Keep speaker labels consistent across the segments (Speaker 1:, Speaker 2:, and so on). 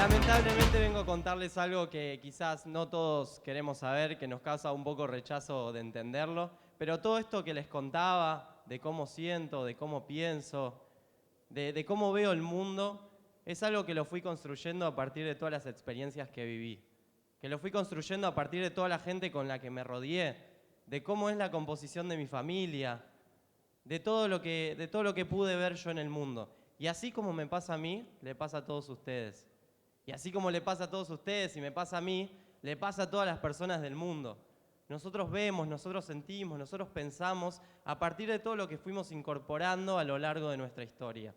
Speaker 1: Lamentablemente vengo a contarles algo que quizás no todos queremos saber, que nos causa un poco rechazo de entenderlo, pero todo esto que les contaba, de cómo siento, de cómo pienso, de cómo veo el mundo, es algo que lo fui construyendo a partir de todas las experiencias que viví, que lo fui construyendo a partir de toda la gente con la que me rodeé, de cómo es la composición de mi familia, de todo lo que pude ver yo en el mundo. Y así como me pasa a mí, le pasa a todos ustedes. Y así como le pasa a todos ustedes y me pasa a mí, le pasa a todas las personas del mundo. Nosotros vemos, nosotros sentimos, nosotros pensamos a partir de todo lo que fuimos incorporando a lo largo de nuestra historia.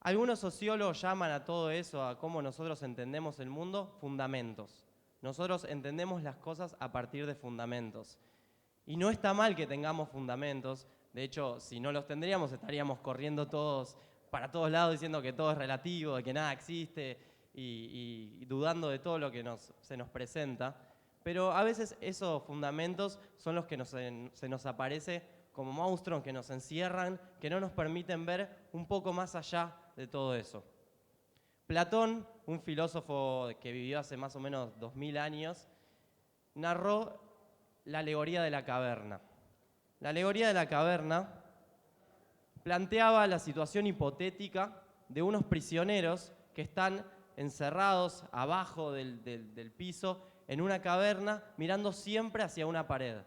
Speaker 1: Algunos sociólogos llaman a todo eso, a cómo nosotros entendemos el mundo, fundamentos. Nosotros entendemos las cosas a partir de fundamentos. Y no está mal que tengamos fundamentos. De hecho, si no los tendríamos, estaríamos corriendo todos para todos lados diciendo que todo es relativo, de que nada existe y dudando de todo lo que se nos presenta. Pero a veces esos fundamentos son los que se nos aparece como monstruos que nos encierran, que no nos permiten ver un poco más allá de todo eso. Platón, un filósofo que vivió hace más o menos 2000 años, narró la alegoría de la caverna. La alegoría de la caverna planteaba la situación hipotética de unos prisioneros que están encerrados abajo del piso en una caverna mirando siempre hacia una pared.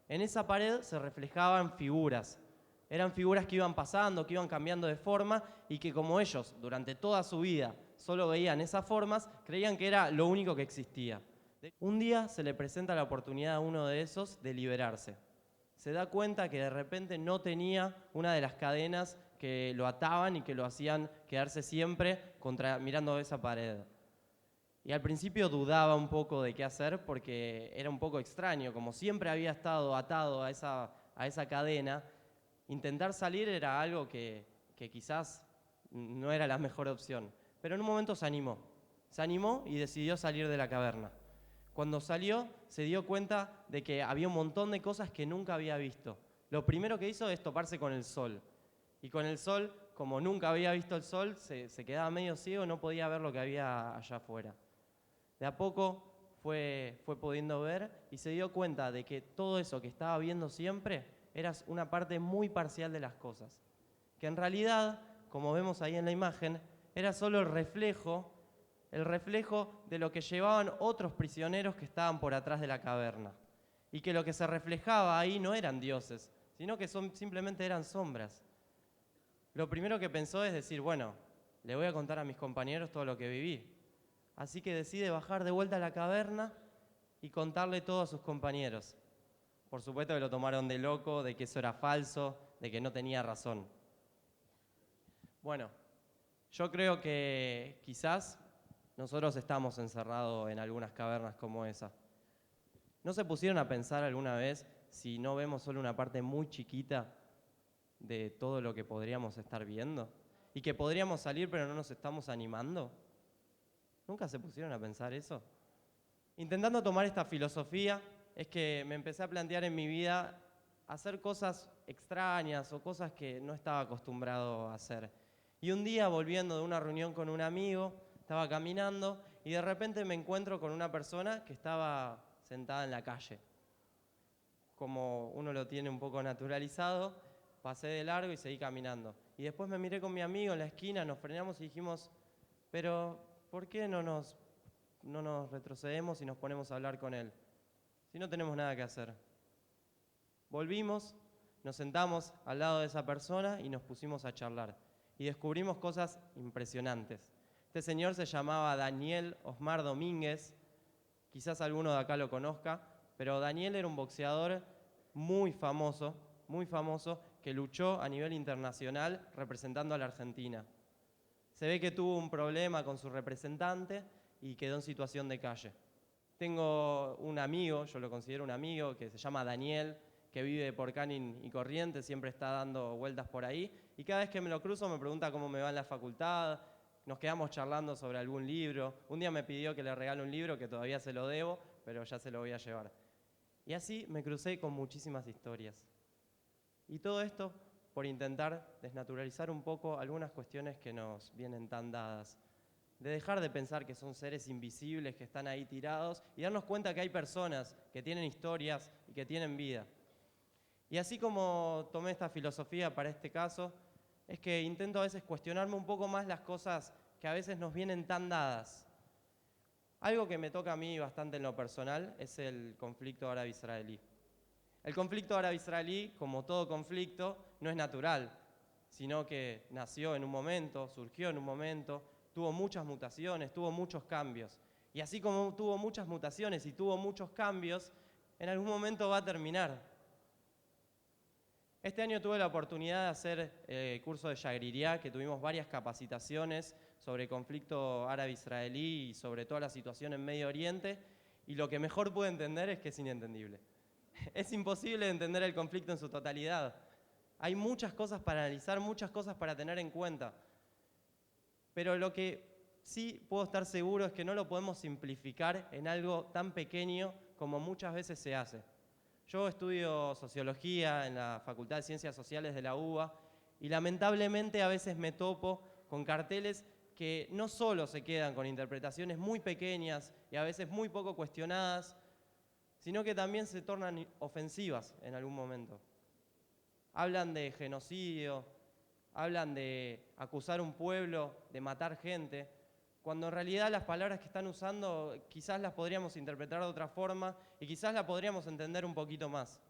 Speaker 1: En esa pared se reflejaban figuras. Eran figuras que iban pasando, que iban cambiando de forma y que como ellos durante toda su vida solo veían esas formas, creían que era lo único que existía. Un día se le presenta la oportunidad a uno de esos de liberarse. Se da cuenta que de repente no tenía una de las cadenas que lo ataban y que lo hacían quedarse siempre mirando esa pared. Y al principio dudaba un poco de qué hacer porque era un poco extraño, como siempre había estado atado a esa cadena, intentar salir era algo que quizás no era la mejor opción. Pero en un momento se animó y decidió salir de la caverna. Cuando salió, se dio cuenta de que había un montón de cosas que nunca había visto. Lo primero que hizo es toparse con el sol. Y con el sol, como nunca había visto el sol, se quedaba medio ciego, no podía ver lo que había allá afuera. De a poco fue pudiendo ver y se dio cuenta de que todo eso que estaba viendo siempre era una parte muy parcial de las cosas. Que en realidad, como vemos ahí en la imagen, era solo el reflejo de lo que llevaban otros prisioneros que estaban por atrás de la caverna. Y que lo que se reflejaba ahí no eran dioses, sino que simplemente eran sombras. Lo primero que pensó es decir, bueno, le voy a contar a mis compañeros todo lo que viví. Así que decide bajar de vuelta a la caverna y contarle todo a sus compañeros. Por supuesto que lo tomaron de loco, de que eso era falso, de que no tenía razón. Bueno, yo creo que quizás nosotros estamos encerrados en algunas cavernas como esa. ¿No se pusieron a pensar alguna vez si no vemos solo una parte muy chiquita de todo lo que podríamos estar viendo? Y que podríamos salir pero no nos estamos animando. ¿Nunca se pusieron a pensar eso? Intentando tomar esta filosofía es que me empecé a plantear en mi vida hacer cosas extrañas o cosas que no estaba acostumbrado a hacer. Y un día, volviendo de una reunión con un amigo, estaba caminando y de repente me encuentro con una persona que estaba sentada en la calle. Como uno lo tiene un poco naturalizado, pasé de largo y seguí caminando. Y después me miré con mi amigo en la esquina, nos frenamos y dijimos, pero ¿por qué no nos retrocedemos y nos ponemos a hablar con él? Si no tenemos nada que hacer. Volvimos, nos sentamos al lado de esa persona y nos pusimos a charlar. Y descubrimos cosas impresionantes. Este señor se llamaba Daniel Osmar Domínguez, quizás alguno de acá lo conozca, pero Daniel era un boxeador muy famoso, que luchó a nivel internacional representando a la Argentina. Se ve que tuvo un problema con su representante y quedó en situación de calle. Tengo un amigo, yo lo considero un amigo, que se llama Daniel, que vive por Canin y Corrientes, siempre está dando vueltas por ahí, y cada vez que me lo cruzo me pregunta cómo me va en la facultad, nos quedamos charlando sobre algún libro. Un día me pidió que le regale un libro que todavía se lo debo, pero ya se lo voy a llevar. Y así me crucé con muchísimas historias. Y todo esto por intentar desnaturalizar un poco algunas cuestiones que nos vienen tan dadas. de dejar de pensar que son seres invisibles que están ahí tirados y darnos cuenta que hay personas que tienen historias y que tienen vida. Y así como tomé esta filosofía para este caso, es que intento a veces cuestionarme un poco más las cosas que a veces nos vienen tan dadas. Algo que me toca a mí bastante en lo personal es el conflicto árabe-israelí. El conflicto árabe-israelí, como todo conflicto, no es natural, sino que nació en un momento, surgió en un momento, tuvo muchas mutaciones, tuvo muchos cambios. Y así como tuvo muchas mutaciones y tuvo muchos cambios, en algún momento va a terminar. Este año tuve la oportunidad de hacer el curso de Shagriría, que tuvimos varias capacitaciones sobre el conflicto árabe-israelí y sobre toda la situación en Medio Oriente, y lo que mejor pude entender es que es inentendible. Es imposible entender el conflicto en su totalidad. Hay muchas cosas para analizar, muchas cosas para tener en cuenta. Pero lo que sí puedo estar seguro es que no lo podemos simplificar en algo tan pequeño como muchas veces se hace. Yo estudio sociología en la Facultad de Ciencias Sociales de la UBA y lamentablemente a veces me topo con carteles que no solo se quedan con interpretaciones muy pequeñas y a veces muy poco cuestionadas, sino que también se tornan ofensivas en algún momento. Hablan de genocidio, hablan de acusar a un pueblo de matar gente, cuando en realidad las palabras que están usando quizás las podríamos interpretar de otra forma y quizás las podríamos entender un poquito más.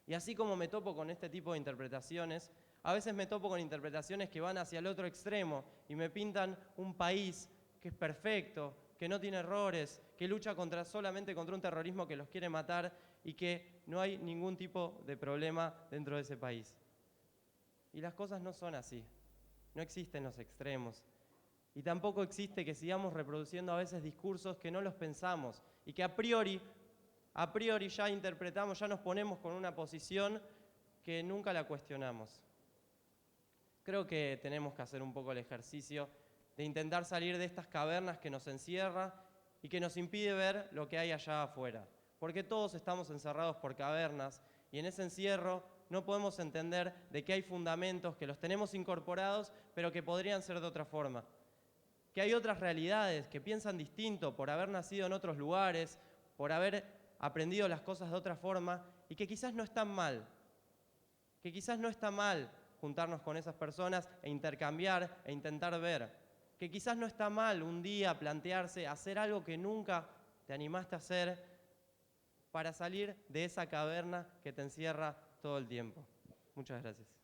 Speaker 1: Y así como me topo con este tipo de interpretaciones, a veces me topo con interpretaciones que van hacia el otro extremo y me pintan un país que es perfecto, que no tiene errores, que lucha solamente contra un terrorismo que los quiere matar y que no hay ningún tipo de problema dentro de ese país. Y las cosas no son así. No existen los extremos. Y tampoco existe que sigamos reproduciendo a veces discursos que no los pensamos y que a priori ya interpretamos, ya nos ponemos con una posición que nunca la cuestionamos. Creo que tenemos que hacer un poco el ejercicio de intentar salir de estas cavernas que nos encierra y que nos impide ver lo que hay allá afuera. Porque todos estamos encerrados por cavernas y en ese encierro no podemos entender de que hay fundamentos que los tenemos incorporados, pero que podrían ser de otra forma. Que hay otras realidades que piensan distinto por haber nacido en otros lugares, por haber aprendido las cosas de otra forma y que quizás no están mal. Que quizás no está mal juntarnos con esas personas e intercambiar e intentar ver. Que quizás no está mal un día plantearse hacer algo que nunca te animaste a hacer para salir de esa caverna que te encierra todo el tiempo. Muchas gracias.